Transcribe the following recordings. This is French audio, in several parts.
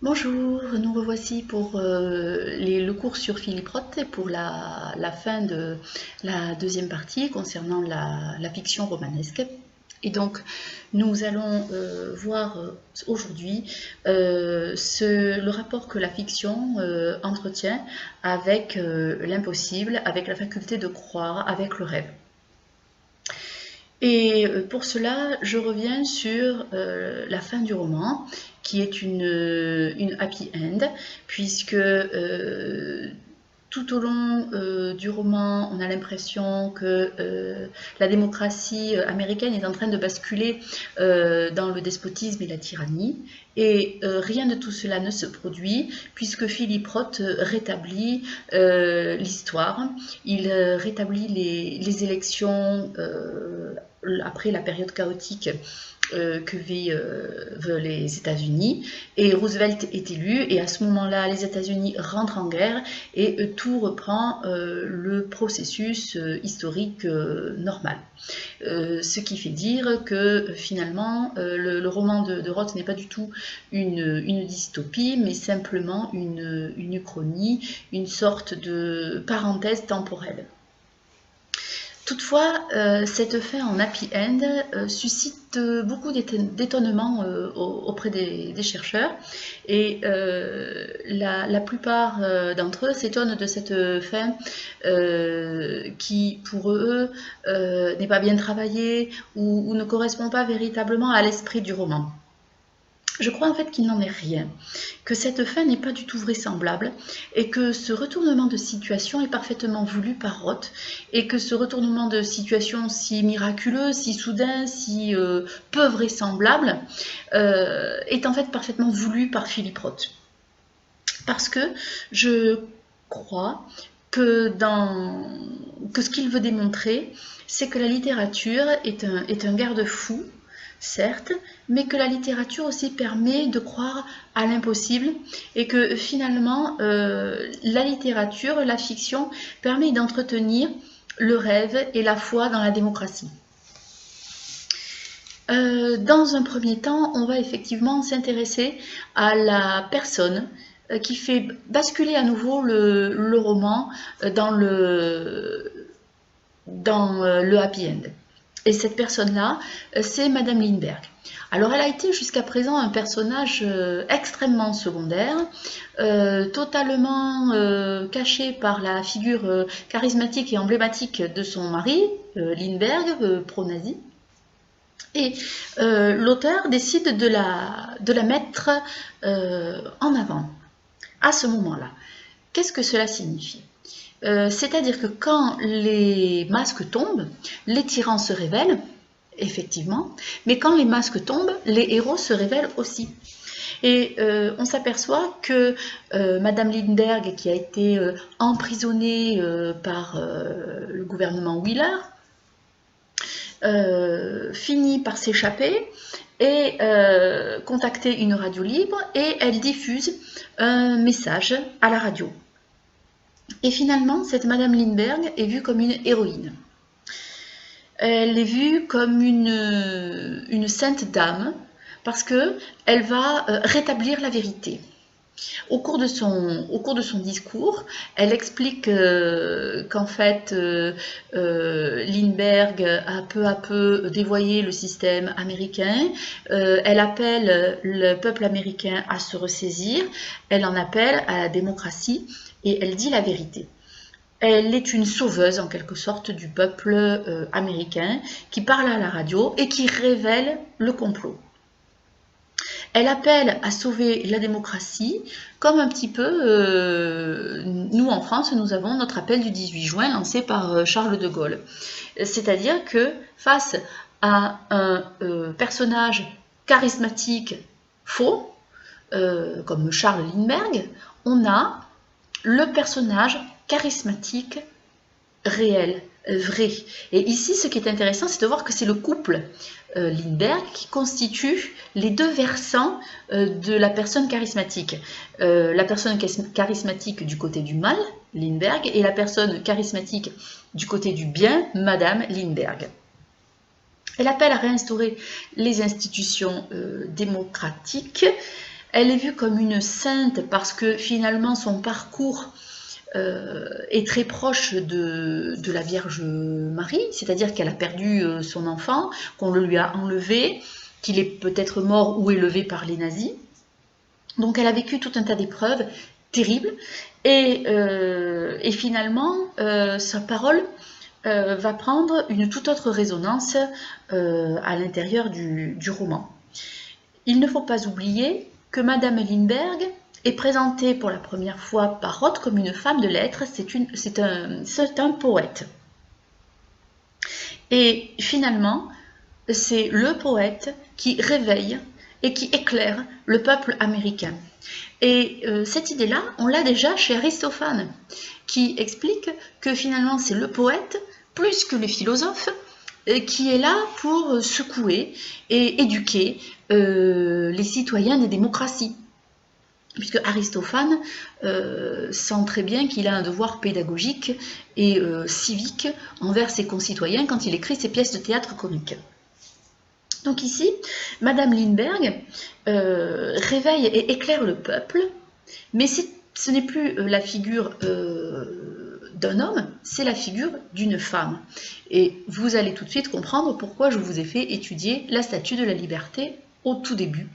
Bonjour, nous revoici pour le cours sur Philippe Roth et pour la fin de la deuxième partie concernant la fiction romanesque. Et donc, nous allons voir aujourd'hui le rapport que la fiction entretient avec l'impossible, avec la faculté de croire, avec le rêve. Et pour cela, je reviens sur la fin du roman, qui est une happy end, puisque tout au long du roman, on a l'impression que la démocratie américaine est en train de basculer dans le despotisme et la tyrannie. Et rien de tout cela ne se produit, puisque Philippe Roth rétablit l'histoire, il rétablit les élections après la période chaotique que vivent les États-Unis, et Roosevelt est élu, et à ce moment-là, les États-Unis rentrent en guerre, et tout reprend le processus historique normal. Ce qui fait dire que finalement, le roman de Roth n'est pas du tout une dystopie, mais simplement une uchronie, une sorte de parenthèse temporelle. Toutefois, cette fin en happy end suscite beaucoup d'étonnement auprès des chercheurs, et la plupart d'entre eux s'étonnent de cette fin qui, pour eux, n'est pas bien travaillée ou ne correspond pas véritablement à l'esprit du roman. Je crois en fait qu'il n'en est rien, que cette fin n'est pas du tout vraisemblable, et que ce retournement de situation est parfaitement voulu par Roth, et que ce retournement de situation si miraculeux, si soudain, si peu vraisemblable, est en fait parfaitement voulu par Philippe Roth. Parce que je crois que ce qu'il veut démontrer, c'est que la littérature est un garde-fou, certes, mais que la littérature aussi permet de croire à l'impossible, et que finalement, la littérature, la fiction, permet d'entretenir le rêve et la foi dans la démocratie. Dans un premier temps, on va effectivement s'intéresser à la personne qui fait basculer à nouveau le roman dans le happy end. Et cette personne-là, c'est Madame Lindbergh. Alors, elle a été jusqu'à présent un personnage extrêmement secondaire, totalement caché par la figure charismatique et emblématique de son mari, Lindbergh, pro-nazi. Et l'auteur décide de la mettre en avant à ce moment-là. Qu'est-ce que cela signifie ? C'est-à-dire que quand les masques tombent, les tyrans se révèlent, effectivement, mais quand les masques tombent, les héros se révèlent aussi. Et on s'aperçoit que Madame Lindbergh, qui a été emprisonnée par le gouvernement Wheeler, finit par s'échapper et contacter une radio libre, et elle diffuse un message à la radio. Et finalement, cette Madame Lindbergh est vue comme une héroïne. Elle est vue comme une sainte dame, parce qu'elle va rétablir la vérité. Au cours de son discours, elle explique qu'en fait, Lindbergh a peu à peu dévoyé le système américain. Elle appelle le peuple américain à se ressaisir. Elle en appelle à la démocratie, et elle dit la vérité. Elle est une sauveuse en quelque sorte du peuple américain, qui parle à la radio et qui révèle le complot. Elle appelle à sauver la démocratie, comme un petit peu, nous en France, nous avons notre appel du 18 juin lancé par Charles de Gaulle. C'est-à-dire que face à un personnage charismatique faux, comme Charles Lindbergh, on a le personnage charismatique réel, vrai. Et ici, ce qui est intéressant, c'est de voir que c'est le couple Lindbergh qui constitue les deux versants de la personne charismatique. La personne charismatique du côté du mal, Lindbergh, et la personne charismatique du côté du bien, Madame Lindbergh. Elle appelle à réinstaurer les institutions démocratiques. Elle est vue comme une sainte parce que finalement son parcours est très proche de la Vierge Marie, c'est-à-dire qu'elle a perdu son enfant, qu'on le lui a enlevé, qu'il est peut-être mort ou élevé par les nazis. Donc elle a vécu tout un tas d'épreuves terribles et finalement sa parole va prendre une toute autre résonance à l'intérieur du roman. Il ne faut pas oublier que Madame Lindbergh est présentée pour la première fois par Roth comme une femme de lettres, c'est un poète. Et finalement, c'est le poète qui réveille et qui éclaire le peuple américain. Et cette idée-là, on l'a déjà chez Aristophane, qui explique que finalement c'est le poète, plus que le philosophe, qui est là pour secouer et éduquer les citoyens des démocraties. Puisque Aristophane sent très bien qu'il a un devoir pédagogique et civique envers ses concitoyens quand il écrit ses pièces de théâtre comiques. Donc ici, Madame Lindbergh réveille et éclaire le peuple, mais ce n'est plus la figure d'un homme, c'est la figure d'une femme. Et vous allez tout de suite comprendre pourquoi je vous ai fait étudier la Statue de la Liberté au tout début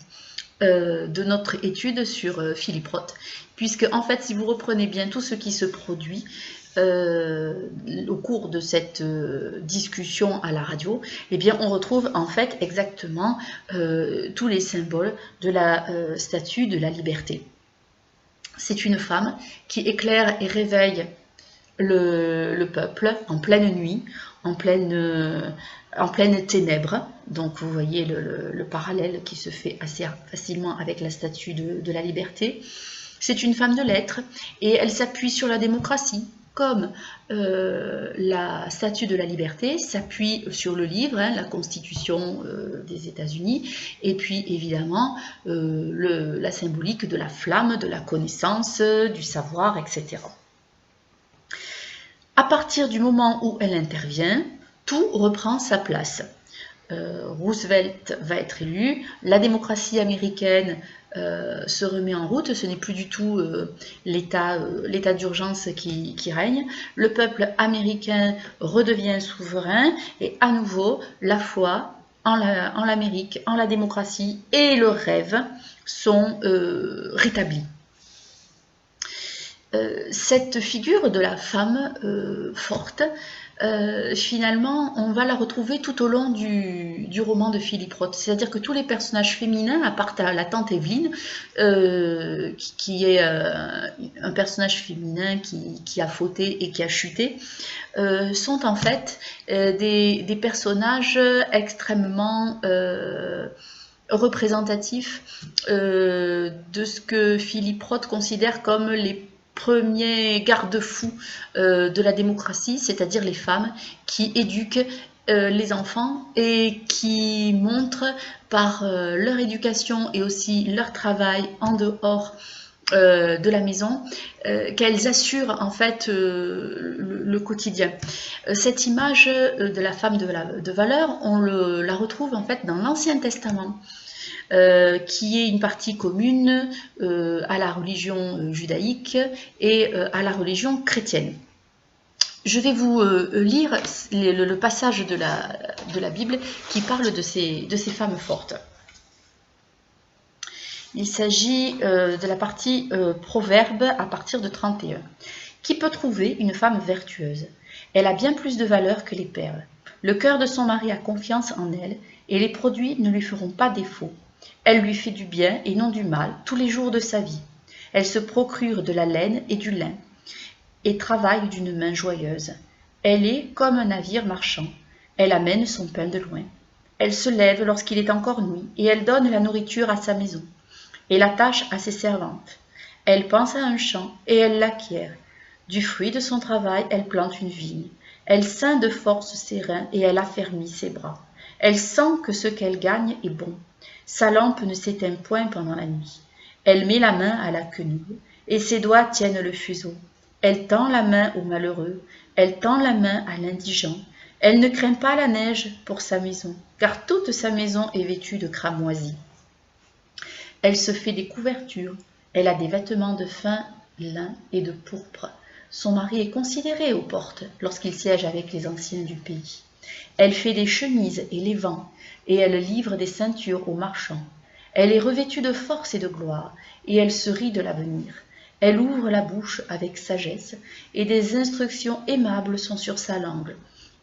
de notre étude sur Philippe Roth, puisque en fait, si vous reprenez bien tout ce qui se produit au cours de cette discussion à la radio, eh bien on retrouve en fait exactement tous les symboles de la Statue de la Liberté. C'est une femme qui éclaire et réveille le peuple en pleine nuit, en pleine ténèbres. Donc vous voyez le parallèle qui se fait assez facilement avec la Statue de la Liberté. C'est une femme de lettres et elle s'appuie sur la démocratie, comme la Statue de la Liberté s'appuie sur le livre, la Constitution des États-Unis, et puis évidemment la symbolique de la flamme, de la connaissance, du savoir, etc. À partir du moment où elle intervient, tout reprend sa place. Roosevelt va être élu, la démocratie américaine se remet en route, ce n'est plus du tout l'état d'urgence qui règne, le peuple américain redevient souverain et à nouveau la foi en l'Amérique, en la démocratie et le rêve sont rétablis. Cette figure de la femme forte, finalement, on va la retrouver tout au long du roman de Philippe Roth. C'est-à-dire que tous les personnages féminins, à part la tante Evelyne, qui est un personnage féminin qui a fauté et qui a chuté, sont en fait des personnages extrêmement représentatifs de ce que Philippe Roth considère comme les premiers garde-fous de la démocratie, c'est-à-dire les femmes qui éduquent les enfants et qui montrent par leur éducation et aussi leur travail en dehors de la maison, qu'elles assurent en fait le quotidien. Cette image de la femme de valeur, on la retrouve en fait dans l'Ancien Testament. Qui est une partie commune à la religion judaïque et à la religion chrétienne. Je vais vous lire le passage de la Bible qui parle de ces femmes fortes. Il s'agit de la partie Proverbe à partir de 31. Qui peut trouver une femme vertueuse? Elle a bien plus de valeur que les perles. Le cœur de son mari a confiance en elle et les produits ne lui feront pas défaut. Elle lui fait du bien et non du mal tous les jours de sa vie. Elle se procure de la laine et du lin et travaille d'une main joyeuse. Elle est comme un navire marchand. Elle amène son pain de loin. Elle se lève lorsqu'il est encore nuit et elle donne la nourriture à sa maison et l'attache à ses servantes. Elle pense à un champ et elle l'acquiert. Du fruit de son travail, elle plante une vigne. Elle ceint de force ses reins et elle affermit ses bras. Elle sent que ce qu'elle gagne est bon. Sa lampe ne s'éteint point pendant la nuit. Elle met la main à la quenouille, et ses doigts tiennent le fuseau. Elle tend la main au malheureux, elle tend la main à l'indigent. Elle ne craint pas la neige pour sa maison, car toute sa maison est vêtue de cramoisis. Elle se fait des couvertures. Elle a des vêtements de fin lin et de pourpre. Son mari est considéré aux portes lorsqu'il siège avec les anciens du pays. Elle fait des chemises et les vend, et elle livre des ceintures aux marchands. Elle est revêtue de force et de gloire, et elle se rit de l'avenir. Elle ouvre la bouche avec sagesse, et des instructions aimables sont sur sa langue.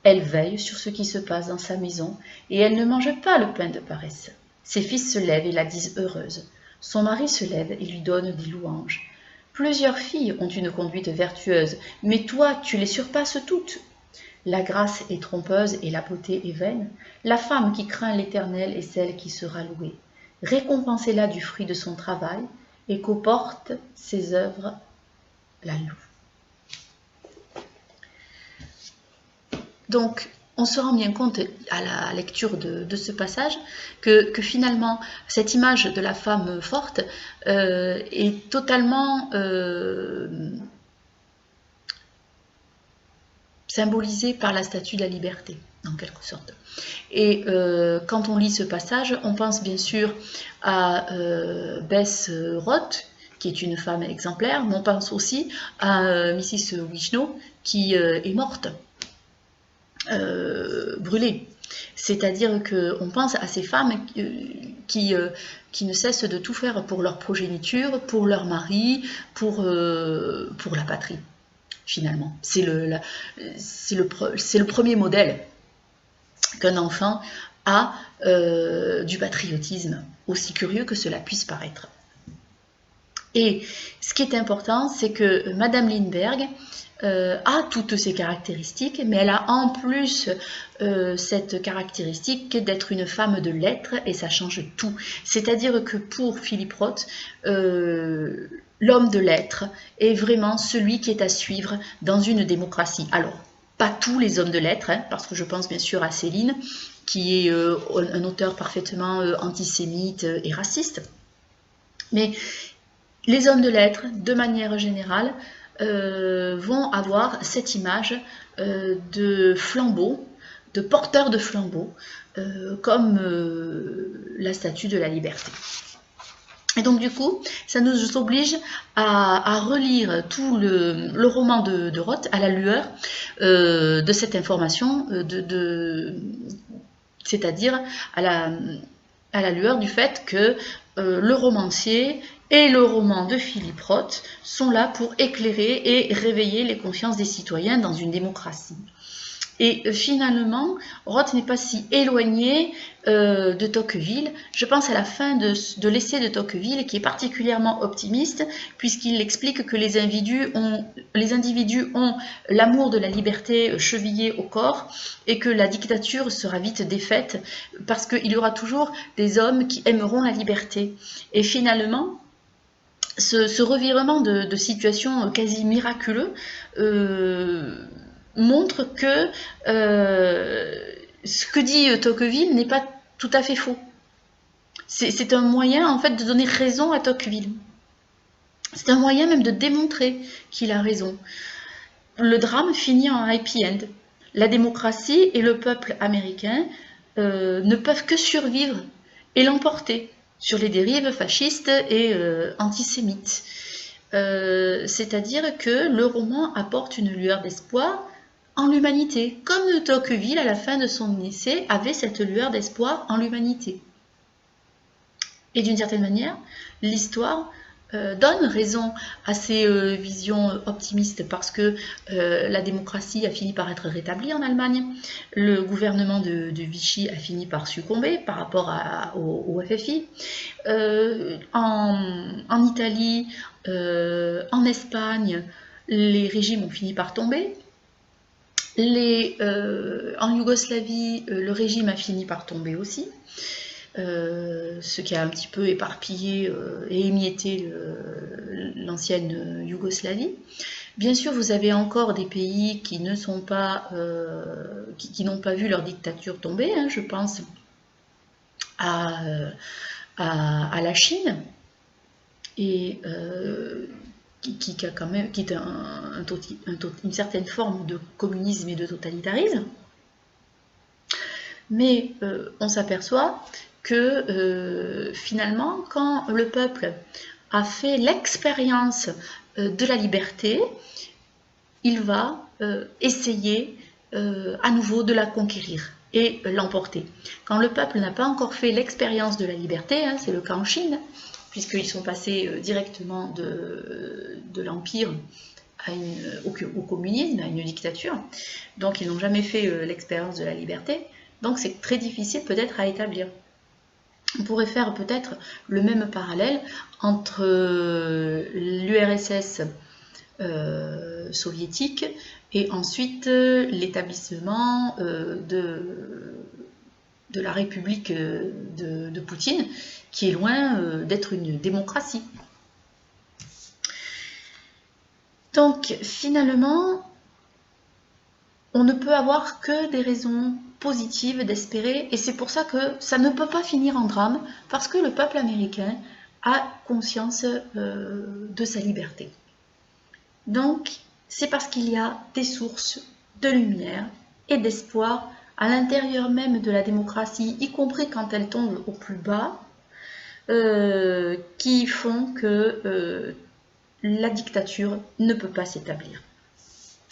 Elle veille sur ce qui se passe dans sa maison, et elle ne mange pas le pain de paresse. Ses fils se lèvent et la disent heureuse. Son mari se lève et lui donne des louanges. Plusieurs filles ont une conduite vertueuse, mais toi, tu les surpasses toutes. La grâce est trompeuse et la beauté est vaine. La femme qui craint l'Éternel est celle qui sera louée. Récompensez-la du fruit de son travail, et qu'aux portes ses œuvres la louent. Donc, on se rend bien compte à la lecture de ce passage que finalement, cette image de la femme forte est totalement symbolisée par la statue de la liberté, en quelque sorte. Et quand on lit ce passage, on pense bien sûr à Bess Roth, qui est une femme exemplaire, mais on pense aussi à Mrs. Wishno, qui est morte, brûlée. C'est-à-dire qu'on pense à ces femmes qui ne cessent de tout faire pour leur progéniture, pour leur mari, pour la patrie, finalement. C'est le premier modèle qu'un enfant a du patriotisme, aussi curieux que cela puisse paraître. Et ce qui est important, c'est que Madame Lindbergh a toutes ces caractéristiques, mais elle a en plus cette caractéristique d'être une femme de lettres, et ça change tout. C'est-à-dire que pour Philippe Roth, l'homme de lettres est vraiment celui qui est à suivre dans une démocratie. Alors, pas tous les hommes de lettres, hein, parce que je pense bien sûr à Céline, qui est un auteur parfaitement antisémite et raciste. Mais les hommes de lettres, de manière générale, vont avoir cette image de flambeau, de porteur de flambeau, comme la statue de la liberté. Et donc du coup, ça nous oblige à relire tout le roman de Roth à la lueur de cette information, c'est-à-dire à la lueur du fait que le romancier et le roman de Philippe Roth sont là pour éclairer et réveiller les consciences des citoyens dans une démocratie. Et finalement, Roth n'est pas si éloigné de Tocqueville. Je pense à la fin de l'essai de Tocqueville, qui est particulièrement optimiste, puisqu'il explique que les individus ont l'amour de la liberté chevillé au corps, et que la dictature sera vite défaite, parce qu'il y aura toujours des hommes qui aimeront la liberté. Et finalement, ce revirement de situation quasi miraculeux montre que ce que dit Tocqueville n'est pas tout à fait faux. C'est un moyen en fait de donner raison à Tocqueville. C'est un moyen même de démontrer qu'il a raison. Le drame finit en happy end. La démocratie et le peuple américain ne peuvent que survivre et l'emporter sur les dérives fascistes et antisémites. C'est-à-dire que le roman apporte une lueur d'espoir en l'humanité, comme Tocqueville, à la fin de son essai, avait cette lueur d'espoir en l'humanité. Et d'une certaine manière, l'histoire donne raison à ces visions optimistes, parce que la démocratie a fini par être rétablie en Allemagne, le gouvernement de Vichy a fini par succomber par rapport au FFI, en Italie, en Espagne, les régimes ont fini par tomber. En Yougoslavie, le régime a fini par tomber aussi, ce qui a un petit peu éparpillé et émietté l'ancienne Yougoslavie. Bien sûr, vous avez encore des pays qui ne sont pas, qui n'ont pas vu leur dictature tomber, hein. Je pense à la Chine, et qui a quand même, qui est une certaine forme de communisme et de totalitarisme. Mais on s'aperçoit que finalement, quand le peuple a fait l'expérience de la liberté, il va essayer à nouveau de la conquérir et l'emporter. Quand le peuple n'a pas encore fait l'expérience de la liberté, hein, c'est le cas en Chine, puisqu'ils sont passés directement de l'Empire au communisme, à une dictature, donc ils n'ont jamais fait l'expérience de la liberté, donc c'est très difficile peut-être à établir. On pourrait faire peut-être le même parallèle entre l'URSS soviétique et ensuite l'établissement de la République de Poutine, qui est loin d'être une démocratie. Donc finalement, on ne peut avoir que des raisons positives d'espérer, et c'est pour ça que ça ne peut pas finir en drame, parce que le peuple américain a conscience de sa liberté. Donc, c'est parce qu'il y a des sources de lumière et d'espoir à l'intérieur même de la démocratie, y compris quand elle tombe au plus bas, qui font que la dictature ne peut pas s'établir.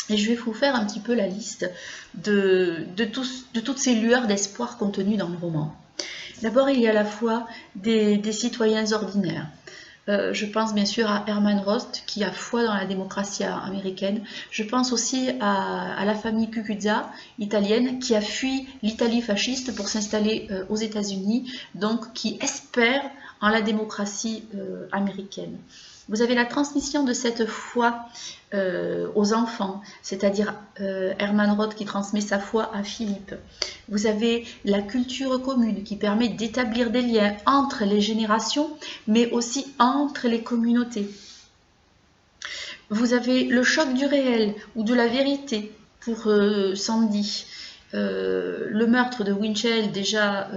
Et je vais vous faire un petit peu la liste de toutes ces lueurs d'espoir contenues dans le roman. D'abord, il y a à la fois des citoyens ordinaires. Je pense bien sûr à Hermann Rost, qui a foi dans la démocratie américaine. Je pense aussi à la famille Cucuzza, italienne, qui a fui l'Italie fasciste pour s'installer aux États-Unis, donc qui espère en la démocratie américaine. Vous avez la transmission de cette foi aux enfants, c'est-à-dire Hermann Roth qui transmet sa foi à Philippe. Vous avez la culture commune qui permet d'établir des liens entre les générations, mais aussi entre les communautés. Vous avez le choc du réel ou de la vérité pour Sandy. Le meurtre de Winchell déjà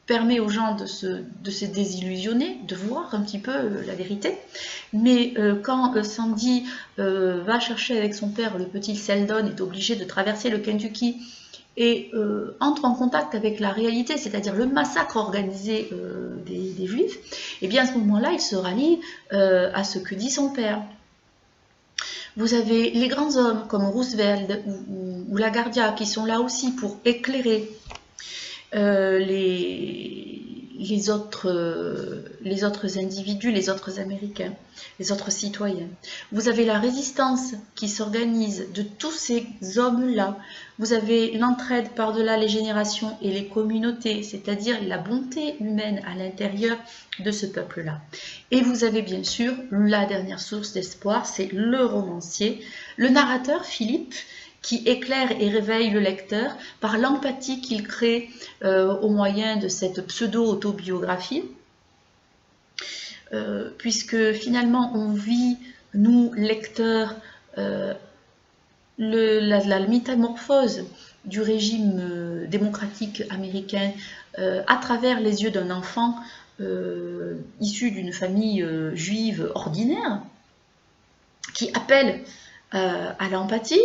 permet aux gens de se désillusionner, de voir un petit peu la vérité. Mais quand Sandy va chercher avec son père le petit Seldon, est obligé de traverser le Kentucky et entre en contact avec la réalité, c'est-à-dire le massacre organisé des Juifs, et bien à ce moment-là, il se rallie à ce que dit son père. Vous avez les grands hommes comme Roosevelt ou LaGuardia qui sont là aussi pour éclairer les autres individus, les autres Américains, les autres citoyens. Vous avez la résistance qui s'organise de tous ces hommes-là. Vous avez l'entraide par-delà les générations et les communautés, c'est-à-dire la bonté humaine à l'intérieur de ce peuple-là. Et vous avez bien sûr la dernière source d'espoir, c'est le romancier, le narrateur Philippe, qui éclaire et réveille le lecteur par l'empathie qu'il crée au moyen de cette pseudo-autobiographie, puisque finalement on vit, nous, lecteurs, la métamorphose du régime démocratique américain à travers les yeux d'un enfant issu d'une famille juive ordinaire, qui appelle à l'empathie.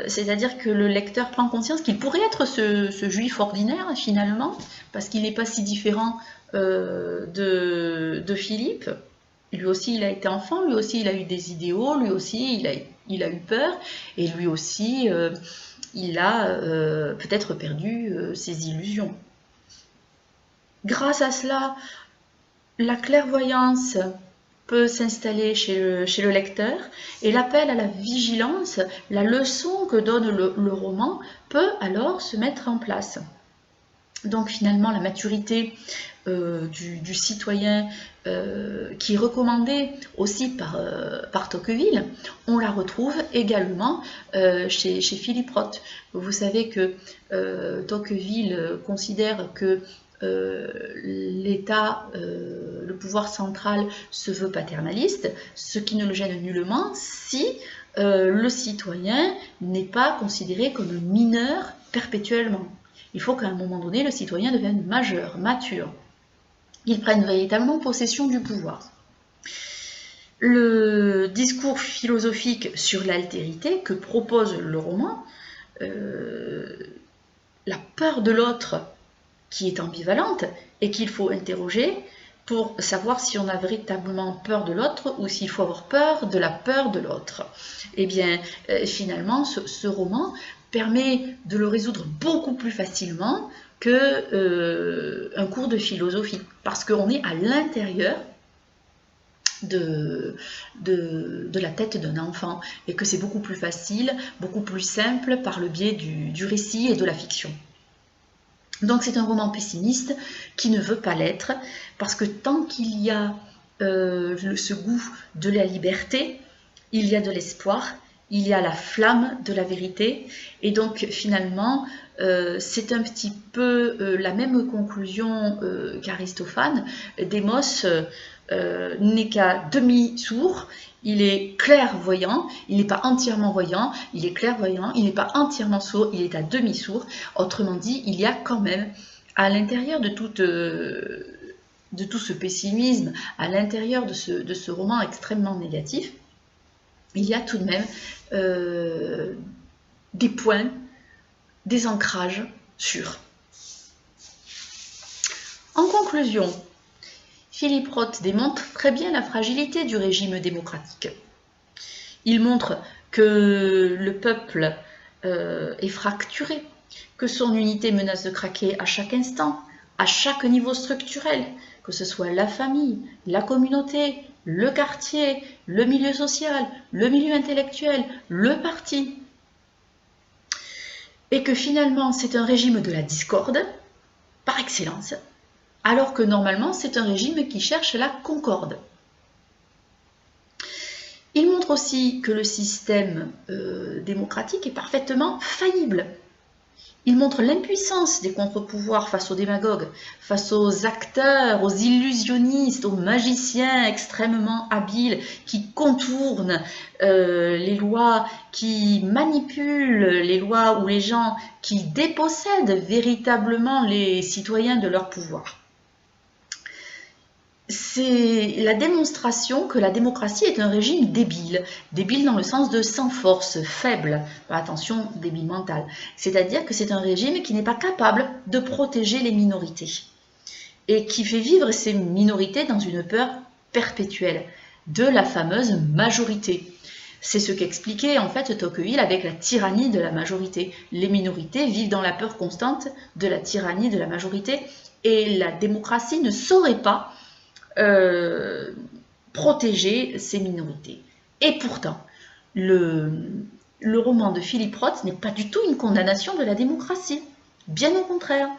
C'est-à-dire que le lecteur prend conscience qu'il pourrait être ce juif ordinaire finalement, parce qu'il n'est pas si différent de Philippe. Lui aussi il a été enfant, lui aussi il a eu des idéaux, lui aussi il a eu peur, et lui aussi il a peut-être perdu ses illusions. Grâce à cela, la clairvoyance peut s'installer chez le lecteur, et l'appel à la vigilance, la leçon que donne le roman, peut alors se mettre en place. Donc finalement, la maturité du citoyen qui est recommandée aussi par Tocqueville, on la retrouve également chez Philippe Roth. Vous savez que Tocqueville considère que l'État, le pouvoir central se veut paternaliste, ce qui ne le gêne nullement si le citoyen n'est pas considéré comme mineur perpétuellement. Il faut qu'à un moment donné, le citoyen devienne majeur, mature. Il prenne véritablement possession du pouvoir. Le discours philosophique sur l'altérité que propose le roman la peur de l'autre qui est ambivalente et qu'il faut interroger pour savoir si on a véritablement peur de l'autre ou s'il faut avoir peur de l'autre. Eh bien, finalement, ce roman permet de le résoudre beaucoup plus facilement qu'un cours de philosophie, parce qu'on est à l'intérieur de la tête d'un enfant et que c'est beaucoup plus facile, beaucoup plus simple par le biais du récit et de la fiction. Donc c'est un roman pessimiste qui ne veut pas l'être, parce que tant qu'il y a ce goût de la liberté, il y a de l'espoir, il y a la flamme de la vérité, et donc finalement c'est un petit peu la même conclusion qu'Aristophane. Démos n'est qu'à demi-sourd, il est clairvoyant, il n'est pas entièrement voyant, il est clairvoyant, il n'est pas entièrement sourd, il est à demi-sourd. Autrement dit, il y a quand même, à l'intérieur de tout ce pessimisme, à l'intérieur de ce roman extrêmement négatif, il y a tout de même des points, des ancrages sûrs. En conclusion, Philippe Roth démontre très bien la fragilité du régime démocratique. Il montre que le peuple est fracturé, que son unité menace de craquer à chaque instant, à chaque niveau structurel, que ce soit la famille, la communauté, le quartier, le milieu social, le milieu intellectuel, le parti. Et que finalement c'est un régime de la discorde, par excellence, alors que normalement c'est un régime qui cherche la concorde. Il montre aussi que le système démocratique est parfaitement faillible. Il montre l'impuissance des contre-pouvoirs face aux démagogues, face aux acteurs, aux illusionnistes, aux magiciens extrêmement habiles qui contournent les lois, qui manipulent les lois, ou les gens qui dépossèdent véritablement les citoyens de leur pouvoir. C'est la démonstration que la démocratie est un régime débile, débile dans le sens de sans force, faible, attention, débile mental, c'est-à-dire que c'est un régime qui n'est pas capable de protéger les minorités et qui fait vivre ces minorités dans une peur perpétuelle de la fameuse majorité. C'est ce qu'expliquait en fait Tocqueville avec la tyrannie de la majorité. Les minorités vivent dans la peur constante de la tyrannie de la majorité et la démocratie ne saurait pas protéger ces minorités. Et pourtant, le roman de Philippe Roth n'est pas du tout une condamnation de la démocratie. Bien au contraire.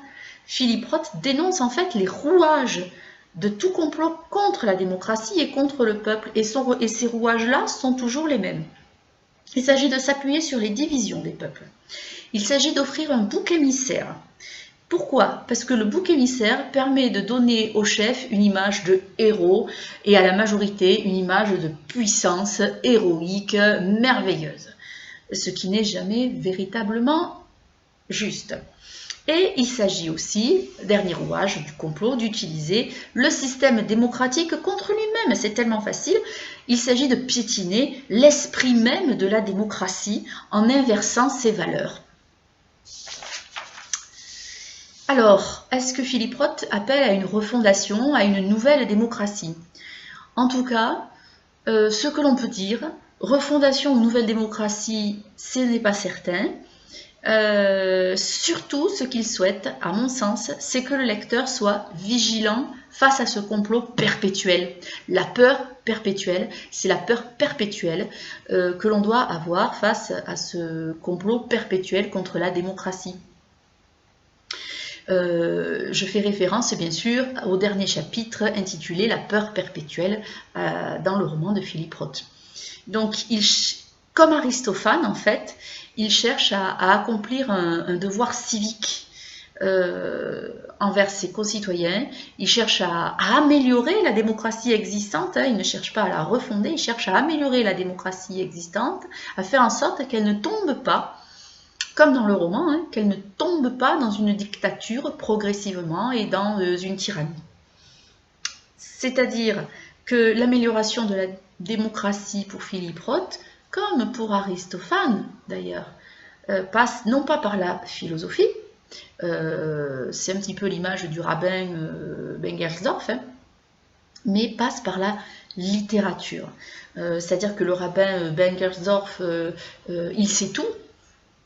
Philippe Roth dénonce en fait les rouages de tout complot contre la démocratie et contre le peuple. Et ces rouages-là sont toujours les mêmes. Il s'agit de s'appuyer sur les divisions des peuples. Il s'agit d'offrir un bouc émissaire. Pourquoi? Parce que le bouc émissaire permet de donner au chef une image de héros et à la majorité une image de puissance héroïque, merveilleuse. Ce qui n'est jamais véritablement juste. Et il s'agit aussi, dernier rouage du complot, d'utiliser le système démocratique contre lui-même. C'est tellement facile. Il s'agit de piétiner l'esprit même de la démocratie en inversant ses valeurs. Alors, est-ce que Philippe Roth appelle à une refondation, à une nouvelle démocratie? En tout cas, ce que l'on peut dire, refondation ou nouvelle démocratie, ce n'est pas certain. Surtout, ce qu'il souhaite, à mon sens, c'est que le lecteur soit vigilant face à ce complot perpétuel. La peur perpétuelle, c'est la peur perpétuelle que l'on doit avoir face à ce complot perpétuel contre la démocratie. Je fais référence bien sûr au dernier chapitre intitulé La peur perpétuelle dans le roman de Philippe Roth. Donc, comme Aristophane en fait, il cherche à accomplir un devoir civique envers ses concitoyens. Il cherche à améliorer la démocratie existante, il ne cherche pas à la refonder, il cherche à améliorer la démocratie existante, à faire en sorte qu'elle ne tombe pas, comme dans le roman, qu'elle ne tombe pas dans une dictature progressivement et dans une tyrannie. C'est-à-dire que l'amélioration de la démocratie pour Philippe Roth, comme pour Aristophane d'ailleurs, passe non pas par la philosophie, c'est un petit peu l'image du rabbin Bengersdorf, hein, mais passe par la littérature. C'est-à-dire que le rabbin Bengersdorf, il sait tout,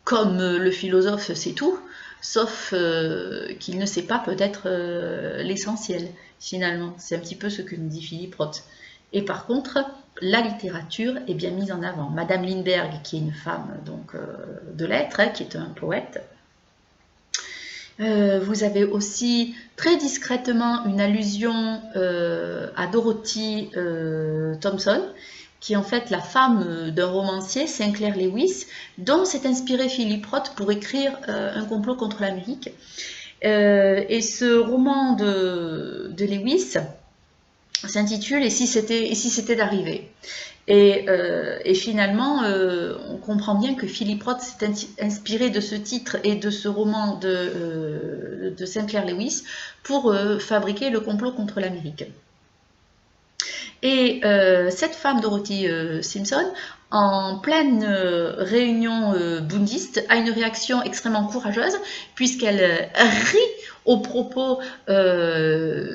comme le philosophe sait tout, sauf qu'il ne sait pas peut-être l'essentiel, finalement. C'est un petit peu ce que nous dit Philippe Roth. Et par contre, la littérature est bien mise en avant. Madame Lindbergh, qui est une femme donc, de lettres, hein, qui est un poète. Vous avez aussi très discrètement une allusion à Dorothy Thompson, qui est en fait la femme d'un romancier, Sinclair Lewis, dont s'est inspiré Philippe Roth pour écrire Un complot contre l'Amérique. Et ce roman de Lewis s'intitule « Et si c'était d'arriver ». Et finalement, on comprend bien que Philippe Roth s'est inspiré de ce titre et de ce roman de Sinclair Lewis pour fabriquer le complot contre l'Amérique. Et cette femme, Dorothy Simpson, en pleine réunion bundiste, a une réaction extrêmement courageuse, puisqu'elle rit aux propos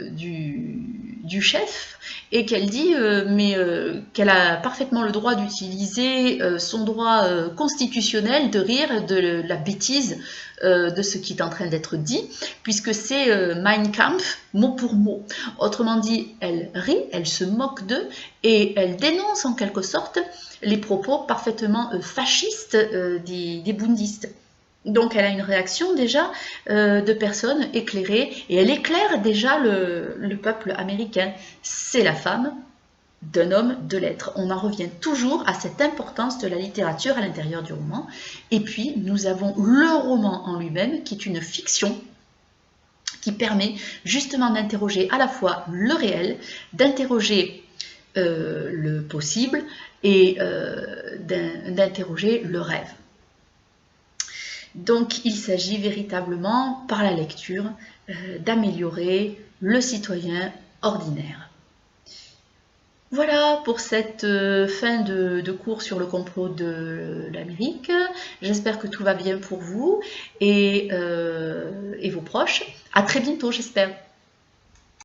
du chef, et qu'elle dit qu'elle a parfaitement le droit d'utiliser son droit constitutionnel de rire de la bêtise de ce qui est en train d'être dit, puisque c'est Mein Kampf, mot pour mot. Autrement dit, elle rit, elle se moque d'eux, et elle dénonce en quelque sorte les propos parfaitement fascistes des bundistes. Donc elle a une réaction déjà de personnes éclairées, et elle éclaire déjà le peuple américain. C'est la femme d'un homme de lettres. On en revient toujours à cette importance de la littérature à l'intérieur du roman. Et puis nous avons le roman en lui-même, qui est une fiction, qui permet justement d'interroger à la fois le réel, d'interroger le possible et d'interroger le rêve. Donc il s'agit véritablement, par la lecture, d'améliorer le citoyen ordinaire. Voilà pour cette fin de cours sur le complot de l'Amérique. J'espère que tout va bien pour vous et vos proches. À très bientôt, j'espère.